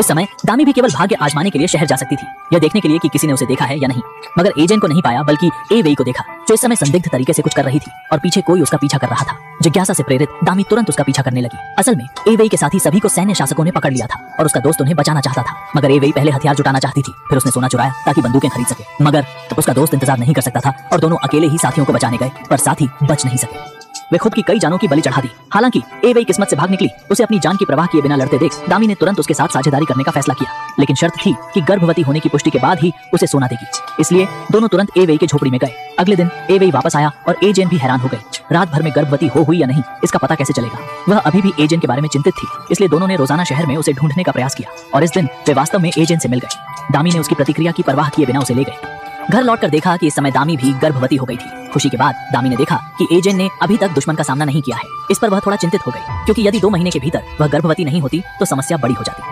उस समय दामी भी केवल भाग्य आजमाने के लिए शहर जा सकती थी, यह देखने के लिए कि किसी ने उसे देखा है या नहीं। मगर एजेन को नहीं पाया, बल्कि एवेई को देखा, जो इस समय संदिग्ध तरीके से कुछ कर रही थी और पीछे कोई उसका पीछा कर रहा था। जिज्ञासा से प्रेरित दामी तुरंत उसका पीछा करने लगी। असल में एवेई के साथी सभी को सैन्य शासकों ने पकड़ लिया था और उसका दोस्त उन्हें बचाना चाहता था। मगर एवेई पहले हथियार जुटाना चाहती थी, फिर उसने सोना चुराया ताकि बंदूकें खरीद सके। मगर उसका दोस्त इंतजार नहीं कर सकता था और दोनों अकेले ही साथियों को बचाने गए, पर साथी बच नहीं सके। वे खुद की कई जानों की बलि चढ़ा दी। हालांकि एवेई किस्मत से भाग निकली। उसे अपनी जान की परवाह किए बिना लड़ते देख दामी ने तुरंत उसके साथ साझेदारी करने का फैसला किया, लेकिन शर्त थी कि गर्भवती होने की पुष्टि के बाद ही उसे सोना देगी। इसलिए दोनों तुरंत एवेई के झोपड़ी में गए। अगले दिन एवेई वापस आया और एजेन भी हैरान हो गई। रात भर में गर्भवती हो हुई या नहीं, इसका पता कैसे चलेगा? वह अभी भी एजेन के बारे में चिंतित थी, इसलिए दोनों ने रोजाना शहर में उसे ढूंढने का प्रयास किया और इस दिन वे वास्तव में एजेन से मिल गए। दामी ने उसकी प्रतिक्रिया की परवाह किए बिना उसे ले गए। घर लौटकर देखा कि इस समय दामी भी गर्भवती हो गई थी। खुशी के बाद दामी ने देखा कि एजेन ने अभी तक दुश्मन का सामना नहीं किया है। इस पर वह थोड़ा चिंतित हो गई, क्योंकि यदि 2 महीने के भीतर वह गर्भवती नहीं होती तो समस्या बड़ी हो जाती।